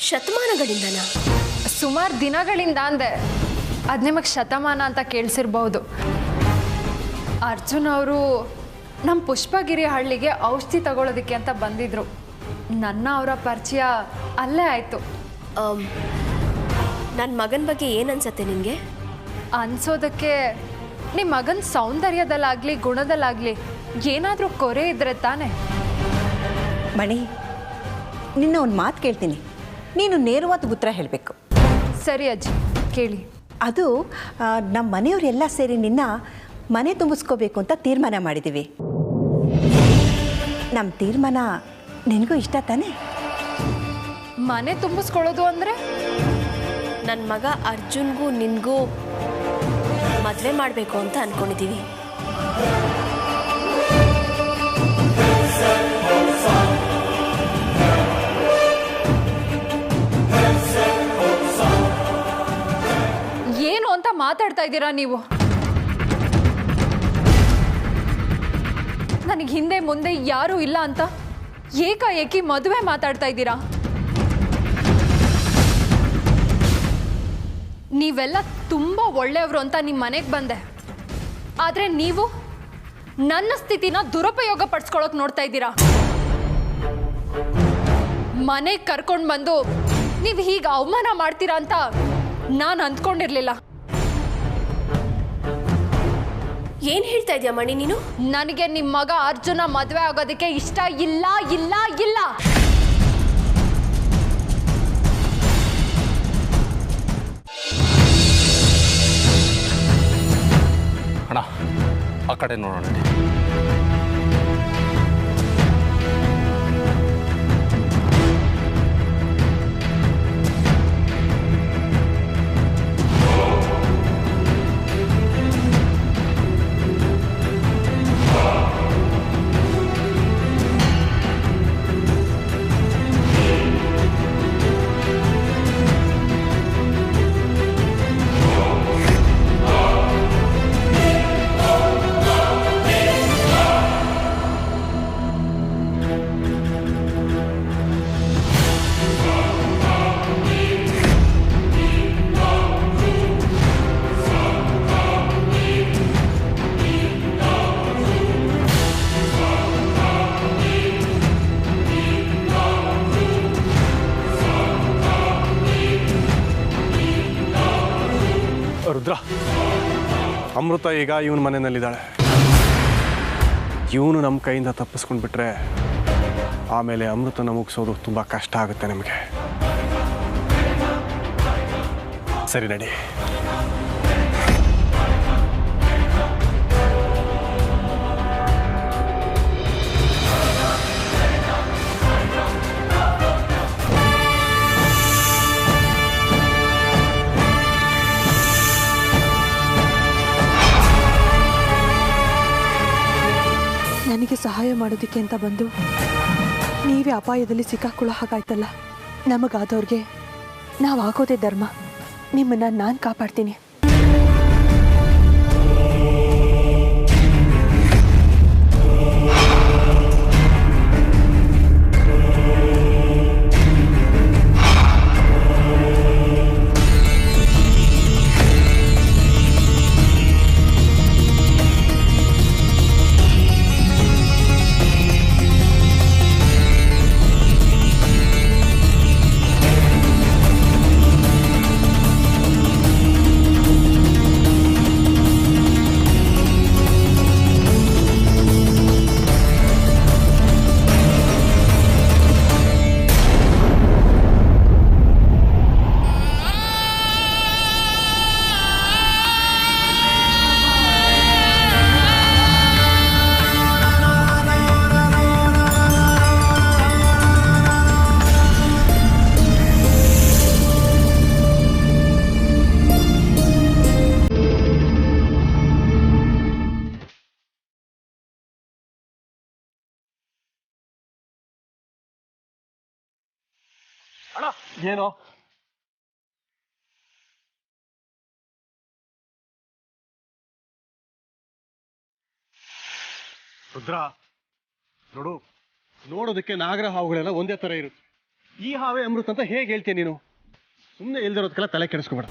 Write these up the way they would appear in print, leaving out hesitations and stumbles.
ಶತಮಾನಗಳಿಂದನಾ? ಸುಮಾರು ದಿನಗಳಿಂದ ಅಂದೆ. ಅದು ನಿಮಗೆ ಶತಮಾನ ಅಂತ ಕೇಳಿಸಿರ್ಬಹುದು. ಅರ್ಜುನ್ ಅವರು ನಮ್ಮ ಪುಷ್ಪಗಿರಿ ಹಳ್ಳಿಗೆ ಔಷಧಿ ತಗೊಳ್ಳೋದಕ್ಕೆ ಅಂತ ಬಂದಿದ್ರು. ನನ್ನ ಅವರ ಪರಿಚಯ ಅಲ್ಲೇ ಆಯಿತು. ನನ್ನ ಮಗನ ಬಗ್ಗೆ ಏನನ್ಸತ್ತೆ ನಿನಗೆ? ಅನ್ಸೋದಕ್ಕೆ ನಿಮ್ಮ ಮಗನ ಸೌಂದರ್ಯದಲ್ಲಾಗಲಿ ಗುಣದಲ್ಲಾಗಲಿ ಏನಾದರೂ ಕೊರೆ ಇದ್ರೆ ತಾನೆ. ಮಣಿ, ನಿನ್ನ ಒಂದು ಮಾತು ಕೇಳ್ತೀನಿ, ನೀನು ನೇರವಾದ ಉತ್ತರ ಹೇಳಬೇಕು. ಸರಿ ಅಜ್ಜಿ, ಕೇಳಿ. ಅದು ನಮ್ಮ ಮನೆಯವರೆಲ್ಲ ಸೇರಿ ನಿನ್ನ ಮನೆ ತುಂಬಿಸ್ಕೋಬೇಕು ಅಂತ ತೀರ್ಮಾನ ಮಾಡಿದ್ದೀವಿ. ನಮ್ಮ ತೀರ್ಮಾನ ನಿನಗೂ ಇಷ್ಟ ತಾನೇ? ಮನೆ ತುಂಬಿಸ್ಕೊಳ್ಳೋದು ಅಂದರೆ ನನ್ನ ಮಗ ಅರ್ಜುನ್ಗೂ ನಿನಗೂ ಮದುವೆ ಮಾಡಬೇಕು ಅಂತ ಅಂದ್ಕೊಂಡಿದ್ದೀವಿ. ಏನು ಅಂತ ಮಾತಾಡ್ತಾ ಇದ್ದೀರಾ ನೀವು? ನನಗೆ ಹಿಂದೆ ಮುಂದೆ ಯಾರೂ ಇಲ್ಲ ಅಂತ ಏಕಾಏಕಿ ಮದುವೆ ಮಾತಾಡ್ತಾ ಇದ್ದೀರಾ? ನೀವೆಲ್ಲ ತುಂಬ ಒಳ್ಳೆಯವರು ಅಂತ ನಿಮ್ಮ ಮನೆಗೆ ಬಂದೆ. ಆದರೆ ನೀವು ನನ್ನ ಸ್ಥಿತಿನ ದುರುಪಯೋಗ ಪಡಿಸ್ಕೊಳ್ಳೋಕೆ ನೋಡ್ತಾ ಇದ್ದೀರಾ. ಮನೆಗೆ ಕರ್ಕೊಂಡು ಬಂದು ನೀವು ಹೀಗೆ ಅವಮಾನ ಮಾಡ್ತೀರಾ ಅಂತ ನಾನು ಅಂದ್ಕೊಂಡಿರ್ಲಿಲ್ಲ. ಏನು ಹೇಳ್ತಾ ಇದೀಯ ಮಣಿ ನೀನು? ನನಗೆ ನಿಮ್ಮ ಮಗ ಅರ್ಜುನ ಮದುವೆ ಆಗೋದಕ್ಕೆ ಇಷ್ಟ ಇಲ್ಲ ಇಲ್ಲ ಇಲ್ಲ. ಅಣ್ಣ, ಆ ಕಡೆ ನೋಡೋಣ. ರುದ್ರ, ಅಮೃತ ಈಗ ಇವನ ಮನೆಯಲ್ಲಿದ್ದಾಳೆ. ಇವನು ನಮ್ಮ ಕೈಯಿಂದ ತಪ್ಪಿಸ್ಕೊಂಡು ಬಿಟ್ರೆ ಆಮೇಲೆ ಅಮೃತನ ಮುಗಿಸೋದು ತುಂಬ ಕಷ್ಟ ಆಗುತ್ತೆ ನಮಗೆ. ಸರಿ, ನಡಿ. ನನಗೆ ಸಹಾಯ ಮಾಡೋದಕ್ಕೆ ಅಂತ ಬಂದು ನೀವೇ ಅಪಾಯದಲ್ಲಿ ಸಿಕ್ಕಾಕೊಳ್ಳೋ ಹಾಗಾಯ್ತಲ್ಲ. ನಮಗಾದವ್ರಿಗೆ ನಾವು ಆಗೋದೇ ಧರ್ಮ. ನಿಮ್ಮನ್ನು ನಾನು ಕಾಪಾಡ್ತೀನಿ. ಏನು ರುದ್ರ, ನೋಡೋದಕ್ಕೆ ನಾಗರ ಹಾವುಗಳೆಲ್ಲ ಒಂದೇ ತರ ಇರುತ್ತೆ. ಈ ಹಾವೇ ಅಮೃತ ಅಂತ ಹೇಗೆ ಹೇಳ್ತೀಯ ನೀನು? ಸುಮ್ಮನೆ ಇಲ್ದಿರೋದಕ್ಕೆಲ್ಲ ತಲೆ ಕೆಡಿಸ್ಕೊಬೇಡ.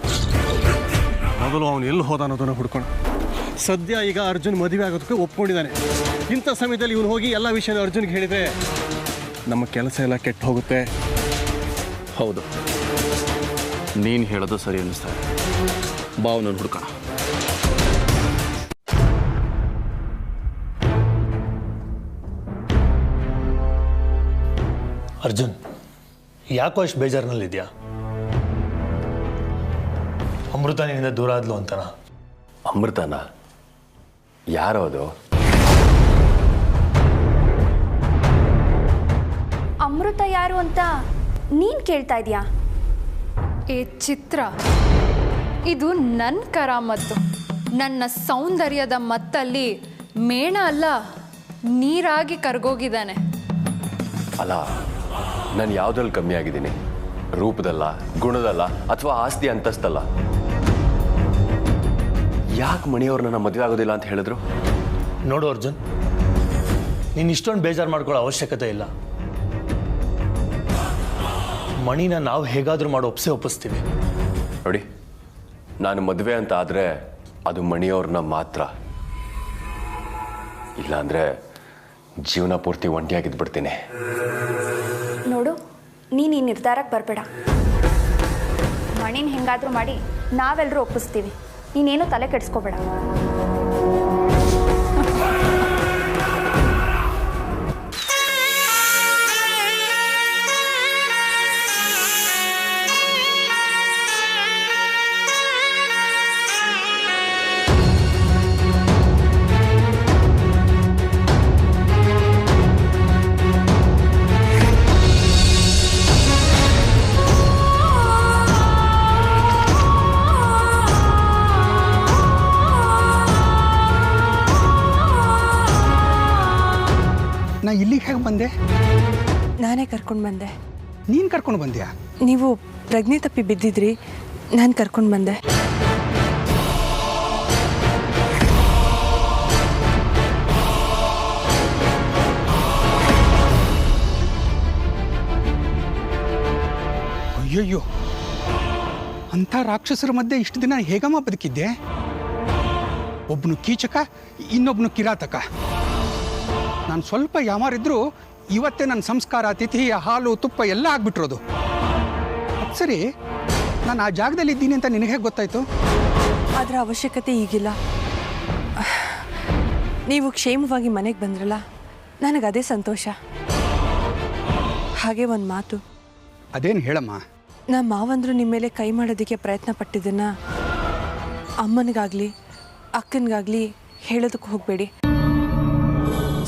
ಮೊದಲು ಅವನು ಎಲ್ಲಿ ಹೋದ ಅನ್ನೋದನ್ನು ಹುಡ್ಕೋಣ. ಸದ್ಯ ಈಗ ಅರ್ಜುನ್ ಮದುವೆ ಆಗೋದಕ್ಕೆ ಒಪ್ಕೊಂಡಿದ್ದಾನೆ. ಇಂಥ ಸಮಯದಲ್ಲಿ ಇವನು ಹೋಗಿ ಎಲ್ಲ ವಿಷಯನ ಅರ್ಜುನ್ಗೆ ಹೇಳಿದರೆ ನಮ್ಮ ಕೆಲಸ ಎಲ್ಲ ಕೆಟ್ಟು ಹೋಗುತ್ತೆ. ಹೌದು, ನೀನು ಹೇಳೋದು ಸರಿ ಅನ್ನಿಸ್ತಾರೆ. ಬಾವನನ್ನು ಹುಡ್ಕೋಣ. ಅರ್ಜುನ್, ಯಾಕೋ ಅಷ್ಟು ಬೇಜಾರಿನಲ್ಲಿದೆಯಾ? ಅಮೃತ ನಿನ್ನಿಂದ ದೂರ ಆದ್ಲು ಅಂತನ? ಅಮೃತನ? ಯಾರೋ ಅದು? ಅಮೃತ ಯಾರು ಅಂತ ನೀನು ಕೇಳ್ತಾ ಇದೀಯಾ? ಏ ಚಿತ್ರ, ಇದು ನನ್ನ ಕರಾಮತ್ತು. ನನ್ನ ಸೌಂದರ್ಯದ ಮತ್ತಲ್ಲಿ ಮೇಣ ಅಲ್ಲ, ನೀರಾಗಿ ಕರ್ಗೋಗಿದ್ದಾನೆ. ಅಲ್ಲ, ನಾನು ಯಾವುದ್ರಲ್ಲಿ ಕಮ್ಮಿ ಆಗಿದ್ದೀನಿ? ರೂಪದಲ್ಲ, ಗುಣದಲ್ಲ, ಅಥವಾ ಆಸ್ತಿ ಅಂತಸ್ತಲ್ಲ. ಯಾಕೆ ಮಣಿಯವ್ರನ್ನ ಮದುವೆ ಆಗೋದಿಲ್ಲ ಅಂತ ಹೇಳಿದ್ರು? ನೋಡು ಅರ್ಜುನ್, ನೀನು ಇಷ್ಟೊಂದು ಬೇಜಾರು ಮಾಡ್ಕೊಳ್ಳೋ ಅವಶ್ಯಕತೆ ಇಲ್ಲ. ಮಣಿನ ನಾವು ಹೇಗಾದರೂ ಮಾಡಿ ಒಪ್ಪಿಸ್ತೀವಿ. ನೋಡಿ, ನಾನು ಮದುವೆ ಅಂತ ಆದರೆ ಅದು ಮಣಿಯವ್ರನ್ನ ಮಾತ್ರ. ಇಲ್ಲಾಂದರೆ ಜೀವನ ಪೂರ್ತಿ ಒಂಟಿಯಾಗಿದ್ಬಿಡ್ತೀನಿ. ನೋಡು, ನೀನು ಈ ನಿರ್ಧಾರಕ್ಕೆ ಬರಬೇಡ. ಮಣಿನ ಹೆಂಗಾದರೂ ಮಾಡಿ ನಾವೆಲ್ಲರೂ ಒಪ್ಪಿಸ್ತೀವಿ. ನೀನೇನು ತಲೆ ಕೆಡಿಸ್ಕೋಬೇಡ. ನಾ ಇಲ್ಲಿಗೆ ಹೇಗೆ ಬಂದೆ? ನಾನೇ ಕರ್ಕೊಂಡು ಬಂದೆ. ನೀನು ಕರ್ಕೊಂಡು ಬಂದ್ಯಾ? ನೀವು ಪ್ರಜ್ಞೆ ತಪ್ಪಿ ಬಿದ್ದಿದ್ರಿ, ನಾನು ಕರ್ಕೊಂಡು ಬಂದೆ. ಅಯ್ಯಯ್ಯೋ, ಅಂಥ ರಾಕ್ಷಸರ ಮಧ್ಯೆ ಇಷ್ಟು ದಿನ ಹೇಗಮ್ಮ ಬದುಕಿದ್ದೆ? ಒಬ್ಬನು ಕೀಚಕ, ಇನ್ನೊಬ್ಬನು ಕಿರಾತಕ. ನಾನು ಸ್ವಲ್ಪ ಯಾಮಾರಿದ್ರು ಇವತ್ತೇ ನನ್ನ ಸಂಸ್ಕಾರ, ತಿಥಿ, ಹಾಲು, ತುಪ್ಪ ಎಲ್ಲ ಆಗ್ಬಿಟ್ಟಿರೋದು. ಸರಿ, ನಾನು ಆ ಜಾಗದಲ್ಲಿ ಇದ್ದೀನಿ ಅಂತ ನಿನಗೆ ಹೇಗೆ ಗೊತ್ತಾಯ್ತು? ಅದರ ಅವಶ್ಯಕತೆ ಈಗಿಲ್ಲ. ನೀವು ಕ್ಷೇಮವಾಗಿ ಮನೆಗೆ ಬಂದ್ರಲ್ಲ, ನನಗದೇ ಸಂತೋಷ. ಹಾಗೆ ಒಂದು ಮಾತು. ಅದೇನು ಹೇಳಮ್ಮ? ನಮ್ಮ ಮಾವಂದರು ನಿಮ್ಮ ಮೇಲೆ ಕೈ ಮಾಡೋದಕ್ಕೆ ಪ್ರಯತ್ನ ಪಟ್ಟಿದ್ದನ್ನು ಅಮ್ಮನಿಗಾಗಲಿ ಅಕ್ಕನಿಗಾಗಲಿ ಹೇಳೋದಕ್ಕೆ ಹೋಗಬೇಡಿ.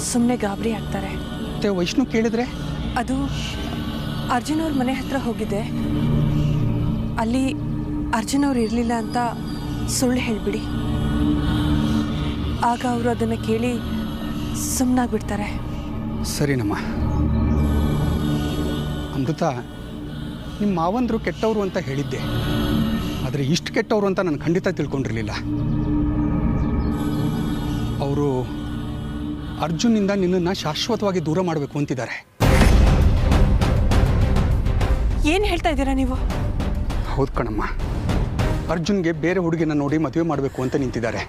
ಸುಮ್ಮನೆ ಗಾಬರಿ ಆಗ್ತಾರೆ. ಮತ್ತೆ ವೈಷ್ಣು ಕೇಳಿದ್ರೆ? ಅದು ಅರ್ಜುನ್ ಅವ್ರ ಮನೆ ಹತ್ರ ಹೋಗಿದ್ದೆ. ಅಲ್ಲಿ ಅರ್ಜುನ್ ಅವ್ರು ಇರಲಿಲ್ಲ ಅಂತ ಸುಳ್ಳು ಹೇಳಿಬಿಡಿ. ಆಗ ಅವರು ಅದನ್ನು ಕೇಳಿ ಸುಮ್ಮನಾಗ್ಬಿಡ್ತಾರೆ. ಸರಿನಮ್ಮ. ಅಮೃತ, ನಿಮ್ಮ ಮಾವಂದರು ಕೆಟ್ಟವರು ಅಂತ ಹೇಳಿದ್ದೆ, ಆದರೆ ಇಷ್ಟು ಕೆಟ್ಟವರು ಅಂತ ನಾನು ಖಂಡಿತ ತಿಳ್ಕೊಂಡಿರಲಿಲ್ಲ. ಅವರು ಅರ್ಜುನ್ನಿಂದ ನಿನ್ನನ್ನು ಶಾಶ್ವತವಾಗಿ ದೂರ ಮಾಡಬೇಕು ಅಂತಿದ್ದಾರೆ. ಏನು ಹೇಳ್ತಾ ಇದ್ದೀರಾ ನೀವು? ಹೌದು ಕಣಮ್ಮ, ಅರ್ಜುನ್ಗೆ ಬೇರೆ ಹುಡುಗಿನ ನೋಡಿ ಮದುವೆ ಮಾಡಬೇಕು ಅಂತ ನಿಂತಿದ್ದಾರೆ.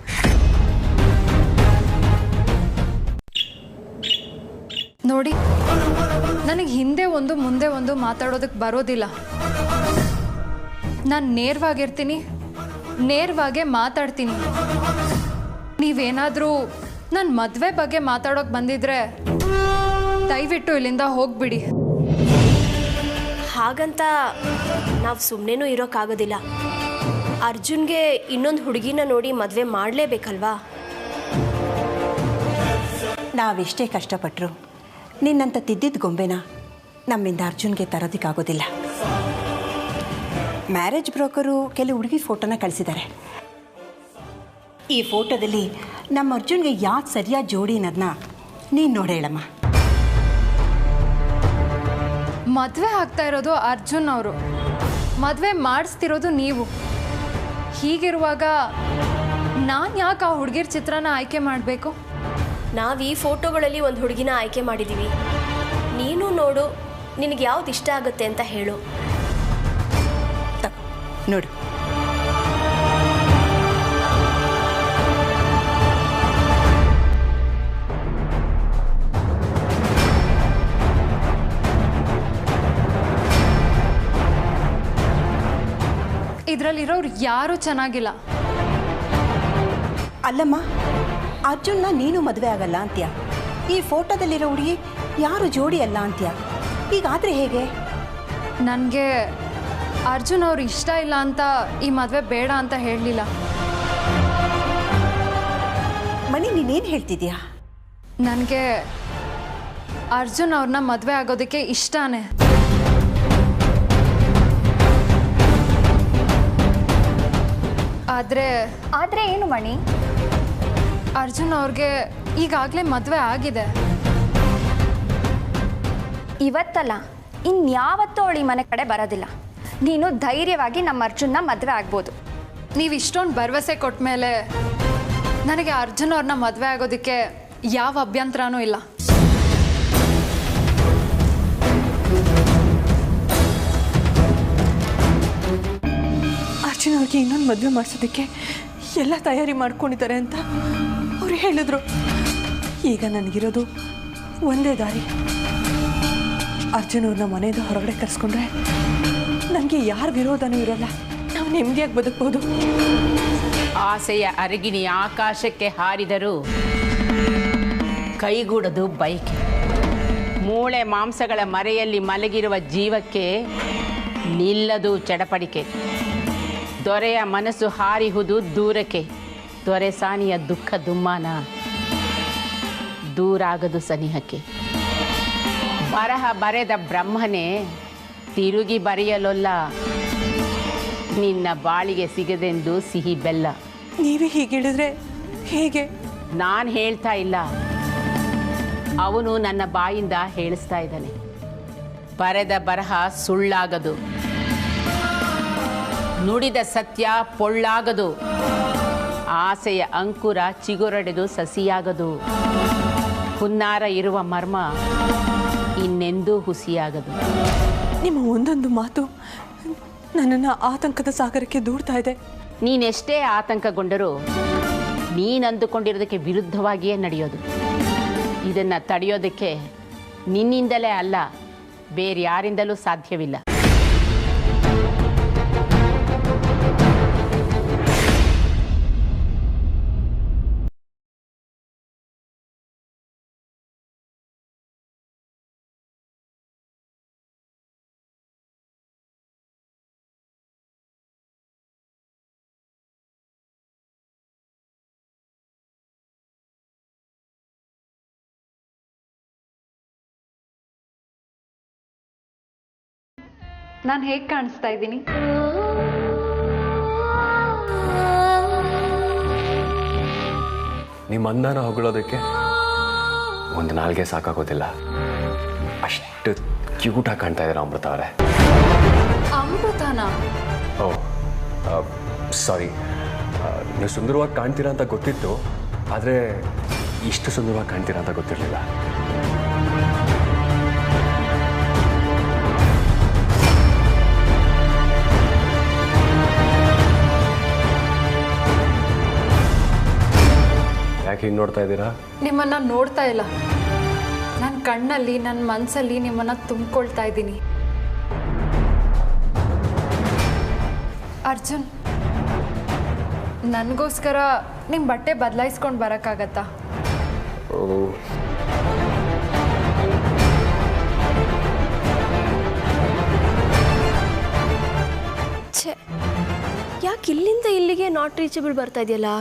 ನೋಡಿ, ನನಗೆ ಹಿಂದೆ ಒಂದು ಮುಂದೆ ಒಂದು ಮಾತಾಡೋದಕ್ಕೆ ಬರೋದಿಲ್ಲ. ನಾನು ನೇರವಾಗಿರ್ತೀನಿ, ನೇರವಾಗೇ ಮಾತಾಡ್ತೀನಿ. ನೀವೇನಾದರೂ ನನ್ನ ಮದುವೆ ಬಗ್ಗೆ ಮಾತಾಡೋಕೆ ಬಂದಿದ್ರೆ ದಯವಿಟ್ಟು ಇಲ್ಲಿಂದ ಹೋಗ್ಬಿಡಿ. ಹಾಗಂತ ನಾವು ಸುಮ್ಮನೆನೂ ಇರೋಕ್ಕಾಗೋದಿಲ್ಲ. ಅರ್ಜುನ್ಗೆ ಇನ್ನೊಂದು ಹುಡುಗಿನ ನೋಡಿ ಮದುವೆ ಮಾಡಲೇಬೇಕಲ್ವಾ? ನಾವೆಷ್ಟೇ ಕಷ್ಟಪಟ್ಟರು ನಿನ್ನಂತ ತಿದ್ದಿದ್ದ ಗೊಂಬೆನ ನಮ್ಮಿಂದ ಅರ್ಜುನ್ಗೆ ತರೋದಕ್ಕಾಗೋದಿಲ್ಲ. ಮ್ಯಾರೇಜ್ ಬ್ರೋಕರು ಕೆಲವು ಹುಡುಗಿ ಫೋಟೋನ ಕಳಿಸಿದ್ದಾರೆ. ಈ ಫೋಟೋದಲ್ಲಿ ನಮ್ಮ ಅರ್ಜುನ್ಗೆ ಯಾಕೆ ಸರಿಯಾದ ಜೋಡಿ ಅನ್ನೋದನ್ನ ನೀನು ನೋಡಿ ಹೇಳಮ್ಮ. ಮದುವೆ ಆಗ್ತಾ ಇರೋದು ಅರ್ಜುನ್ ಅವರು, ಮದುವೆ ಮಾಡಿಸ್ತಿರೋದು ನೀವು. ಹೀಗಿರುವಾಗ ನಾನು ಯಾಕೆ ಆ ಹುಡುಗಿರ ಚಿತ್ರನ ಆಯ್ಕೆ ಮಾಡಬೇಕು? ನಾವು ಈ ಫೋಟೋಗಳಲ್ಲಿ ಒಂದು ಹುಡುಗಿನ ಆಯ್ಕೆ ಮಾಡಿದ್ದೀವಿ. ನೀನು ನೋಡು, ನಿನಗೆ ಯಾವ್ದು ಇಷ್ಟ ಆಗುತ್ತೆ ಅಂತ ಹೇಳು. ನೋಡು, ಇದರಲ್ಲಿರೋರು ಯಾರೂ ಚೆನ್ನಾಗಿಲ್ಲ. ಅಲ್ಲಮ್ಮ, ಅರ್ಜುನ್ನ ನೀನು ಮದುವೆ ಆಗಲ್ಲ ಅಂತ್ಯ. ಈ ಫೋಟೋದಲ್ಲಿರೋ ಹುಡುಗಿ ಯಾರು ಜೋಡಿ ಅಲ್ಲ ಅಂತ್ಯ. ಹೀಗಾದರೆ ಹೇಗೆ? ನನಗೆ ಅರ್ಜುನ್ ಅವ್ರು ಇಷ್ಟ ಇಲ್ಲ ಅಂತ ಈ ಮದುವೆ ಬೇಡ ಅಂತ ಹೇಳಲಿಲ್ಲ. ಮಣಿ, ನೀನೇನು ಹೇಳ್ತಿದ್ಯಾ? ನನಗೆ ಅರ್ಜುನ್ ಅವ್ರನ್ನ ಮದುವೆ ಆಗೋದಕ್ಕೆ ಇಷ್ಟನೇ. ಆದರೆ ಏನು ಮಣಿ? ಅರ್ಜುನ್ ಅವ್ರಿಗೆ ಈಗಾಗಲೇ ಮದುವೆ ಆಗಿದೆ. ಇವತ್ತಲ್ಲ, ಇನ್ಯಾವತ್ತೂ ಅವಳು ಈ ಮನೆ ಕಡೆ ಬರೋದಿಲ್ಲ. ನೀನು ಧೈರ್ಯವಾಗಿ ನಮ್ಮ ಅರ್ಜುನ್ನ ಮದುವೆ ಆಗ್ಬೋದು. ನೀವು ಇಷ್ಟೊಂದು ಭರವಸೆ ಕೊಟ್ಟ ಮೇಲೆ ನನಗೆ ಅರ್ಜುನ್ ಅವ್ರನ್ನ ಮದುವೆ ಆಗೋದಕ್ಕೆ ಯಾವ ಅಭ್ಯಂತರನೂ ಇಲ್ಲ. ಅರ್ಜುನ್ ಅವ್ರಿಗೆ ಇನ್ನೊಂದು ಮದುವೆ ಮಾಡಿಸೋದಕ್ಕೆ ಎಲ್ಲ ತಯಾರಿ ಮಾಡ್ಕೊಂಡಿದ್ದಾರೆ ಅಂತ ಅವ್ರು ಹೇಳಿದ್ರು. ಈಗ ನನಗಿರೋದು ಒಂದೇ ದಾರಿ. ಅರ್ಜುನ್ ಅವ್ರನ್ನ ಮನೆಯಿಂದ ಹೊರಗಡೆ ಕರೆಸ್ಕೊಂಡ್ರೆ ನನಗೆ ಯಾರ ವಿರೋಧನೂ ಇರೋಲ್ಲ. ನಾವು ನೆಮ್ಮದಿಯಾಗಿ ಬದುಕ್ಬೋದು. ಆಸೆಯ ಅರಗಿಣಿ ಆಕಾಶಕ್ಕೆ ಹಾರಿದರೂ ಕೈಗೂಡದು ಬೈಕೆ. ಮೂಳೆ ಮಾಂಸಗಳ ಮರೆಯಲ್ಲಿ ಮಲಗಿರುವ ಜೀವಕ್ಕೆ ನಿಲ್ಲದು ಚಡಪಡಿಕೆ. ದೊರೆಯ ಮನಸ್ಸು ಹಾರಿಹುದು ದೂರಕ್ಕೆ. ದೊರೆಸಾನಿಯ ದುಃಖ ದುಮ್ಮಾನ ದೂರಾಗದು ಸನಿಹಕ್ಕೆ. ಬರಹ ಬರೆದ ಬ್ರಹ್ಮನೇ ತಿರುಗಿ ಬರೆಯಲೊಲ್ಲ. ನಿನ್ನ ಬಾಳಿಗೆ ಸಿಗದೆಂದು ಸಿಹಿ ಬೆಲ್ಲ. ನೀವೇ ಹೀಗೆ ಹೇಳಿದ್ರೆ ಹೇಗೆ? ನಾನು ಹೇಳ್ತಾ ಇಲ್ಲ, ಅವನು ನನ್ನ ಬಾಯಿಂದ ಹೇಳಿಸ್ತಾ ಇದ್ದಾನೆ. ಬರೆದ ಬರಹ ಸುಳ್ಳಾಗದು, ನುಡಿದ ಸತ್ಯ ಪೊಳ್ಳಾಗದು. ಆಸೆಯ ಅಂಕುರ ಚಿಗುರೊಡೆದು ಸಸಿಯಾಗದು. ಹುನ್ನಾರ ಇರುವ ಮರ್ಮ ಇನ್ನೆಂದೂ ಹುಸಿಯಾಗದು. ನಿಮ್ಮ ಒಂದೊಂದು ಮಾತು ನನ್ನನ್ನು ಆತಂಕದ ಸಾಗರಕ್ಕೆ ದೂಡ್ತಾ ಇದೆ. ನೀನೆಷ್ಟೇ ಆತಂಕಗೊಂಡರೂ ನೀನಂದುಕೊಂಡಿರೋದಕ್ಕೆ ವಿರುದ್ಧವಾಗಿಯೇ ನಡೆಯೋದು. ಇದನ್ನು ತಡೆಯೋದಕ್ಕೆ ನಿನ್ನಿಂದಲೇ ಅಲ್ಲ, ಬೇರೆ ಯಾರಿಂದಲೂ ಸಾಧ್ಯವಿಲ್ಲ. ನಾನು ಹೇಗೆ ಕಾಣಿಸ್ತಾ ಇದ್ದೀನಿ? ನಿಮ್ಮ ಅಂದಾನ ಹೊಗಳೋದಕ್ಕೆ ಒಂದು ನಾಲ್ಗೆ ಸಾಕಾಗೋದಿಲ್ಲ. ಅಷ್ಟು ಕ್ಯೂಟಾಗಿ ಕಾಣ್ತಾ ಇದ್ದಾರೆ ಅಮೃತ ಅವರೇ. ಅಮೃತನಾ? ಓಹ್ ಸಾರಿ, ನೀವು ಸುಂದರವಾಗಿ ಕಾಣ್ತೀರಾ ಅಂತ ಗೊತ್ತಿತ್ತು, ಆದರೆ ಇಷ್ಟು ಸುಂದರವಾಗಿ ಕಾಣ್ತೀರಾ ಅಂತ ಗೊತ್ತಿರಲಿಲ್ಲ. ಯಾಕೆ ಹಿಂಗೆ ನೋಡ್ತಾ ಇದ್ದೀರಾ? ನಿಮ್ಮನ್ನು ನೋಡ್ತಾ ಇಲ್ಲ, ನನ್ನ ಕಣ್ಣಲ್ಲಿ ನನ್ನ ಮನಸ್ಸಲ್ಲಿ ನಿಮ್ಮನ್ನು ತುಂಬಿಕೊಳ್ತಾ ಇದ್ದೀನಿ. ಅರ್ಜುನ್, ನನಗೋಸ್ಕರ ನಿಮ್ಮ ಬಟ್ಟೆ ಬದಲಾಯಿಸ್ಕೊಂಡು ಬರೋಕ್ಕಾಗತ್ತಾ? ಛೇ, ಯಾಕೆ ಇಲ್ಲಿಂದ ಇಲ್ಲಿಗೆ ನಾಟ್ ರೀಚಬಲ್ ಬರ್ತಾ ಇದೆಯಲ್ಲ?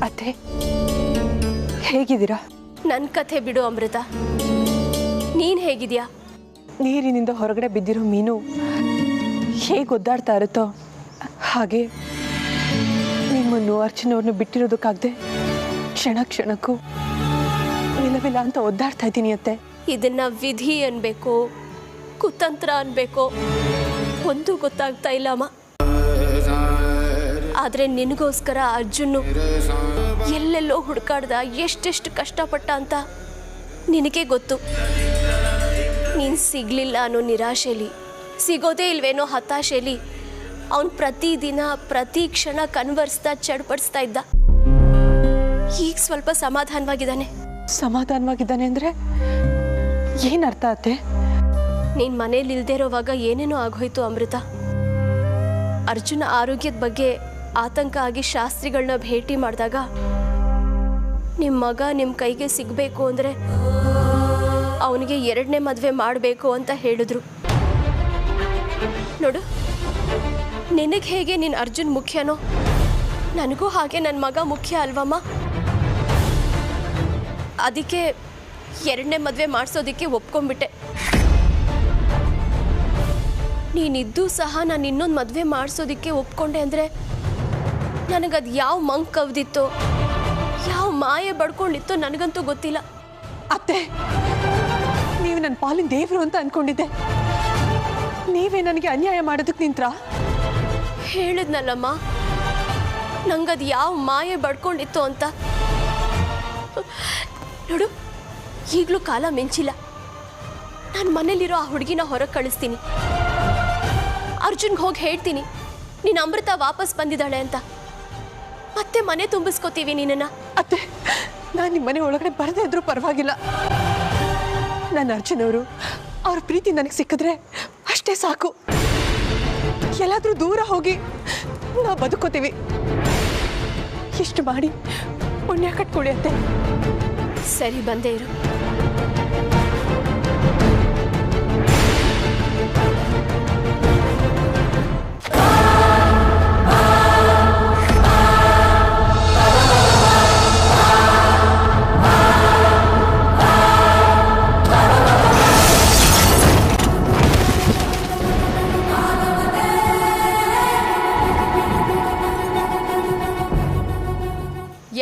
ಅತ್ತೆ, ಹೇಗಿದ್ದೀರಾ? ನನ್ನ ಕಥೆ ಬಿಡು ಅಮೃತ, ನೀನು ಹೇಗಿದ್ಯಾ? ನೀರಿನಿಂದ ಹೊರಗಡೆ ಬಿದ್ದಿರೋ ಮೀನು ಹೇಗೆ ಒದ್ದಾಡ್ತಾ ಇರುತ್ತೋ ಹಾಗೆ ನಿಮ್ಮನ್ನು ಅರ್ಚನವ್ರನ್ನ ಬಿಟ್ಟಿರೋದಕ್ಕಾಗದೆ ಕ್ಷಣ ಕ್ಷಣಕ್ಕೂ ಇಲ್ಲವಿಲ್ಲ ಅಂತ ಒದ್ದಾಡ್ತಾ ಇದ್ದೀನಿ ಅತ್ತೆ. ಇದನ್ನ ವಿಧಿ ಅನ್ಬೇಕು, ಕುತಂತ್ರ ಅನ್ಬೇಕು, ಒಂದು ಗೊತ್ತಾಗ್ತಾ ಇಲ್ಲ ಅಮ್ಮ. ಆದ್ರೆ ನಿನಗೋಸ್ಕರ ಅರ್ಜುನ್ ಎಲ್ಲೆಲ್ಲೋ ಹುಡುಕಾಡ್ದ, ಎಷ್ಟೆಷ್ಟು ಕಷ್ಟಪಟ್ಟ ಅಂತ ನಿನಗೆ ಗೊತ್ತು. ನೀನು ಸಿಗ್ಲಿಲ್ಲ ಅನ್ನೋ ನಿರಾಶೆಲಿ, ಸಿಗೋದೇ ಇಲ್ವೇನೋ ಹತಾಶೆಲಿ ಅವನು ಪ್ರತಿದಿನ ಪ್ರತಿ ಕ್ಷಣ ಕನ್ವರ್ಸ್ತಾ ಚಡ್ಪಡಿಸ್ತಾ ಇದ್ದ. ಈಗ ಸ್ವಲ್ಪ ಸಮಾಧಾನವಾಗಿದ್ದಾನೆ. ಸಮಾಧಾನವಾಗಿದ್ದಾನೆ ಅಂದ್ರೆ ಏನರ್ಥ ಅತ್ತೆ? ನೀನು ಮನೇಲಿ ಇಲ್ದೇ ಇರೋವಾಗ ಏನೇನೋ ಆಗೋಯ್ತು ಅಮೃತ. ಅರ್ಜುನ ಆರೋಗ್ಯದ ಬಗ್ಗೆ ಆತಂಕ ಆಗಿ ಶಾಸ್ತ್ರಿಗಳನ್ನ ಭೇಟಿ ಮಾಡಿದಾಗ ನಿಮ್ಮ ಮಗ ನಿಮ್ಮ ಕೈಗೆ ಸಿಗಬೇಕು ಅಂದರೆ ಅವನಿಗೆ 2ನೇ ಮದುವೆ ಮಾಡಬೇಕು ಅಂತ ಹೇಳಿದ್ರು. ನೋಡು, ನಿನಗೆ ಹೇಗೆ ನಿನ್ನ ಅರ್ಜುನ್ ಮುಖ್ಯನೋ ನನಗೂ ಹಾಗೆ ನನ್ನ ಮಗ ಮುಖ್ಯ ಅಲ್ವಮ್ಮ. ಅದಕ್ಕೆ 2ನೇ ಮದುವೆ ಮಾಡಿಸೋದಕ್ಕೆ ಒಪ್ಕೊಂಡ್ಬಿಟ್ಟೆ. ನೀನಿದ್ದು ಸಹ ನಾನು ಇನ್ನೊಂದು ಮದುವೆ ಮಾಡಿಸೋದಕ್ಕೆ ಒಪ್ಕೊಂಡೆ ಅಂದರೆ ನನಗದು ಯಾವ ಮಂಕ್ ಕವ್ದಿತ್ತೋ, ಯಾವ ಮಾಯೆ ಬಡ್ಕೊಂಡಿತ್ತೋ ನನಗಂತೂ ಗೊತ್ತಿಲ್ಲ. ಅತ್ತೆ, ನೀವು ನನ್ನ ಪಾಲಿನ ದೇವರು ಅಂತ ಅನ್ಕೊಂಡಿದ್ದೆ. ನೀವೇ ನನಗೆ ಅನ್ಯಾಯ ಮಾಡೋದಕ್ಕೆ ನಿಂತ್ರ. ಹೇಳಿದ್ನಲ್ಲಮ್ಮ, ನಂಗದು ಯಾವ ಮಾಯೆ ಬಡ್ಕೊಂಡಿತ್ತು ಅಂತ. ನೋಡು, ಈಗಲೂ ಕಾಲ ಮಿಂಚಿಲ್ಲ. ನಾನು ಮನೇಲಿರೋ ಆ ಹುಡುಗಿನ ಹೊರಗೆ ಕಳಿಸ್ತೀನಿ. ಅರ್ಜುನ್ಗೆ ಹೋಗಿ ಹೇಳ್ತೀನಿ ನೀನು ಅಮೃತ ವಾಪಸ್ ಬಂದಿದ್ದಾಳೆ ಅಂತ. ಮತ್ತೆ ಮನೆ ತುಂಬಿಸ್ಕೋತೀವಿ ನಿನ್ನನ್ನು. ಅತ್ತೆ, ನಾನು ನಿಮ್ಮ ಮನೆ ಒಳಗಡೆ ಬರದೇ ಇದ್ರೂ ಪರವಾಗಿಲ್ಲ. ನನ್ನ ಅರ್ಜುನ್ ಅವ್ರ ಪ್ರೀತಿ ನನಗೆ ಸಿಕ್ಕಿದ್ರೆ ಅಷ್ಟೇ ಸಾಕು. ಎಲ್ಲಾದ್ರೂ ದೂರ ಹೋಗಿ ನಾವು ಬದುಕೋತೀವಿ. ಇಷ್ಟು ಮಾಡಿ ಪುಣ್ಯ ಕಟ್ಕೊಳ್ಳಿ ಅತ್ತೆ. ಸರಿ, ಬಂದೇ ಇರು.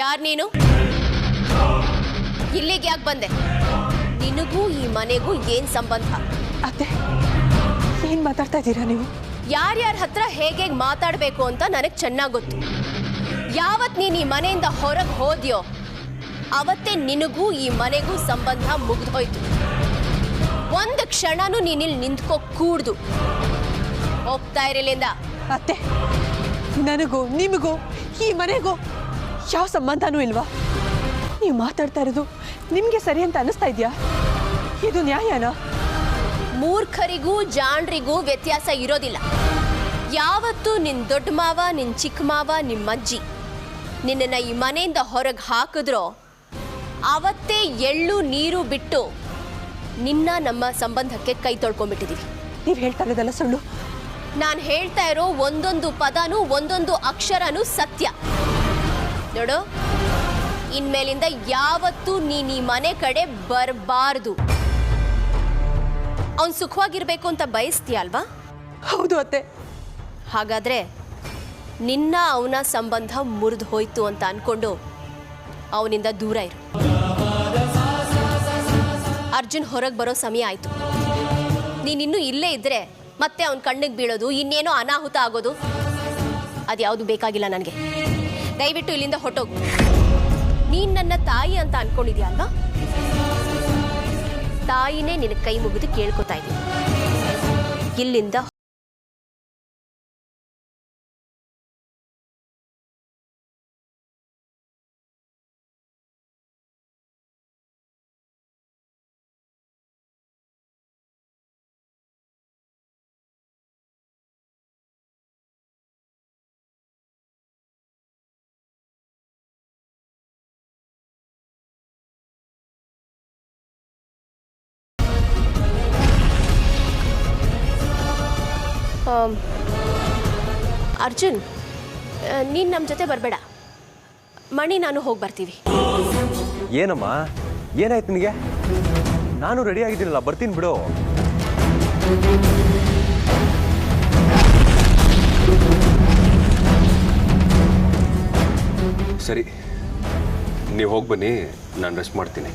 ಯಾರು ನೀನು? ಇಲ್ಲಿಗೆ ಯಾಕೆ ಬಂದೆ? ನಿನಗೂ ಈ ಮನೆಗೂ ಏನ್ ಸಂಬಂಧ? ಅತ್ತೆ, ಏನ್ ಮಾತಾಡ್ತಾ ಇದ್ದೀರಾ ನೀವು? ಯಾರ್ಯಾರ ಹತ್ರ ಹೇಗೆ ಮಾತಾಡಬೇಕು ಅಂತ ನನಗೆ ಚೆನ್ನಾಗಿ ಗೊತ್ತು. ಯಾವತ್ ನೀನು ಈ ಮನೆಯಿಂದ ಹೊರಗೆ ಹೋದ್ಯೋ ಅವತ್ತೇ ನಿನಗೂ ಈ ಮನೆಗೂ ಸಂಬಂಧ ಮುಗ್ದೋಯ್ತು. ಒಂದು ಕ್ಷಣನೂ ನೀನಿಲ್ಲಿ ನಿಂತ್ಕೋ ಕೂಡ್ದು. ಹೋಗ್ತಾ ಇರಲಿಂದ. ಅತ್ತೆ, ನನಗೂ ನಿಮಗೂ ಈ ಮನೆಗೂ ಯಾವ ಸಂಬಂಧನೂ ಇಲ್ವಾ? ನೀವು ಮಾತಾಡ್ತಾ ಇರೋದು ನಿಮಗೆ ಸರಿ ಅಂತ ಅನಿಸ್ತಾ ಇದೆಯಾ? ಇದು ನ್ಯಾಯನಾ? ಮೂರ್ಖರಿಗೂ ಜಾಣ್ರಿಗೂ ವ್ಯತ್ಯಾಸ ಇರೋದಿಲ್ಲ. ಯಾವತ್ತೂ ನಿನ್ನ ದೊಡ್ಡ ಮಾವ, ನಿನ್ನ ಚಿಕ್ಕ ಮಾವ, ನಿಮ್ಮ ಅಜ್ಜಿ ನಿನ್ನನ್ನು ಈ ಮನೆಯಿಂದ ಹೊರಗೆ ಹಾಕಿದ್ರೋ ಅವತ್ತೇ ಎಳ್ಳು ನೀರು ಬಿಟ್ಟು ನಿನ್ನ ನಮ್ಮ ಸಂಬಂಧಕ್ಕೆ ಕೈ ತೊಳ್ಕೊಂಡ್ಬಿಟ್ಟಿದ್ದೀವಿ. ನೀವು ಹೇಳ್ತಾ ಇರೋದೆಲ್ಲ ಸುಳ್ಳು. ನಾನು ಹೇಳ್ತಾ ಇರೋ ಒಂದೊಂದು ಪದನೂ ಒಂದೊಂದು ಅಕ್ಷರನೂ ಸತ್ಯ. ನೋಡು, ಇನ್ಮೇಲಿಂದ ಯಾವತ್ತೂ ನೀನು ಈ ಮನೆ ಕಡೆ ಬರಬಾರ್ದು. ಅವನು ಸುಖವಾಗಿರ್ಬೇಕು ಅಂತ ಬಯಸ್ತೀಯ ಅಲ್ವಾ? ಹೌದು ಅತ್ತೆ. ಹಾಗಾದ್ರೆ ನಿನ್ನ ಅವನ ಸಂಬಂಧ ಮುರಿದು ಹೋಯ್ತು ಅಂತ ಅನ್ಕೊಂಡು ಅವನಿಂದ ದೂರ ಇರು. ಅರ್ಜುನ್ ಹೊರಗೆ ಬರೋ ಸಮಯ ಆಯ್ತು. ನೀನಿನ್ನೂ ಇಲ್ಲೇ ಇದ್ರೆ ಮತ್ತೆ ಅವನ ಕಣ್ಣಿಗೆ ಬೀಳೋದು, ಇನ್ನೇನೋ ಅನಾಹುತ ಆಗೋದು, ಅದ್ಯಾವುದು ಬೇಕಾಗಿಲ್ಲ ನನಗೆ. ದಯವಿಟ್ಟು ಇಲ್ಲಿಂದ ಹೊಟ್ಟೋಗು. ನೀನ್ ನನ್ನ ತಾಯಿ ಅಂತ ಅನ್ಕೊಂಡಿದ್ಯಾ ಅಲ್ವಾ? ತಾಯಿನೇ ನಿನ್ನ ಕೈ ಮುಗಿದು ಕೇಳ್ಕೊತಾ ಇದ್ದೀನಿ, ಇಲ್ಲಿಂದ ಅರ್ಜುನ್, ನೀನು ನಮ್ಮ ಜೊತೆ ಬರಬೇಡ. ಮಣಿ ನಾನು ಹೋಗಿ ಬರ್ತೀವಿ. ಏನಮ್ಮ, ಏನಾಯ್ತು ನಿನಗೆ? ನಾನು ರೆಡಿ ಆಗಿದ್ದೀನಲ್ಲ, ಬರ್ತೀನಿ ಬಿಡು. ಸರಿ, ನೀವು ಹೋಗಿ ಬನ್ನಿ, ನಾನು ರೆಸ್ಟ್ ಮಾಡ್ತೀನಿ.